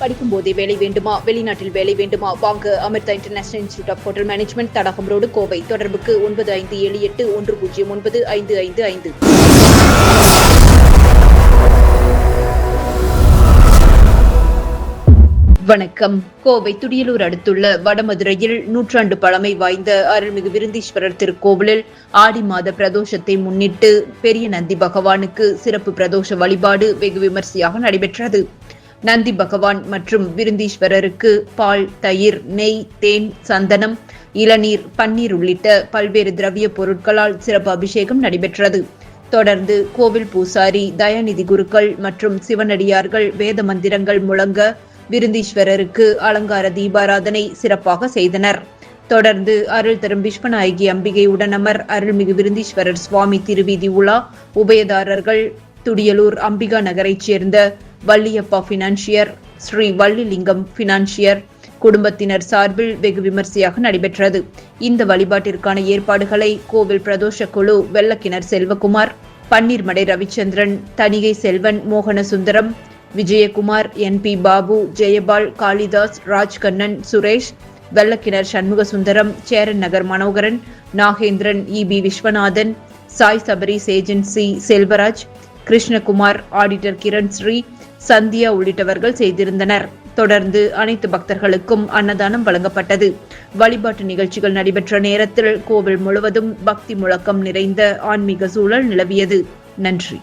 படிக்கும் போதே வேலை வேண்டுமா? வெளிநாட்டில் வேலை வேண்டுமா? வாங்க Amrita international institute of hotel management, Thadagam road, Kovai. தொடர்புக்கு 9578109555. வணக்கம். கோவை துடியலூர் அடுத்துள்ள வடமதுரையில் நூற்றாண்டு பழமை வாய்ந்த அருள்மிகு விருந்தீஸ்வரர் திருக்கோவிலில் ஆடி மாத பிரதோஷத்தை முன்னிட்டு பெரிய நந்தி பகவானுக்கு சிறப்பு பிரதோஷ வழிபாடு வெகு விமர்சையாக நடைபெற்றது. நந்தி பகவான் மற்றும் விருந்தீஸ்வரருக்கு பால், தயிர், நெய், தேன், சந்தனம், இளநீர், பன்னீர் உள்ளிட்ட பல்வேறு திரவிய பொருட்களால் சிறப்பு அபிஷேகம் நடைபெற்றது. தொடர்ந்து கோவில் பூசாரி, தயாநிதி குருக்கள் மற்றும் சிவனடியார்கள் வேத மந்திரங்கள் முழங்க விருந்தீஸ்வரருக்கு அலங்கார தீபாராதனை சிறப்பாக செய்தனர். தொடர்ந்து அருள் தரும் விஸ்வநாயகி அம்பிகை உடனமர் அருள்மிகு விருந்தீஸ்வரர் சுவாமி திருவீதி உலா உபயதாரர்கள் துடியலூர் அம்பிகா நகரைச் சேர்ந்த வள்ளியப்பா பினான்சியர், ஸ்ரீ வள்ளிலிங்கம் பினான்சியர் குடும்பத்தினர் சார்பில் வெகு விமர்சையாக நடைபெற்றது. இந்த வழிபாட்டிற்கான ஏற்பாடுகளை கோவில் பிரதோஷ குழு Vellakinar Selvakumar, Panneermadai Ravichandran, Thanigai Selvan, Mohanasundaram, Vijayakumar, NP Babu, Jayapal, Kalidas, Rajkannan, Suresh, Vellakinar Shanmugasundaram, Cheran Nagar Manoharan, Nagendran, EB Viswanathan, Sai Sabaris agency Selvaraj, Krishnakumar, auditor Kiran Sri, Sandhya உள்ளிட்டவர்கள் செய்திருந்தனர். தொடர்ந்து அனைத்து பக்தர்களுக்கும் அன்னதானம் வழங்கப்பட்டது. வழிபாட்டு நிகழ்ச்சிகள் நடைபெற்ற நேரத்தில் கோவில் முழுவதும் பக்தி முழக்கம் நிறைந்த ஆன்மீக சூழல் நிலவியது. நன்றி.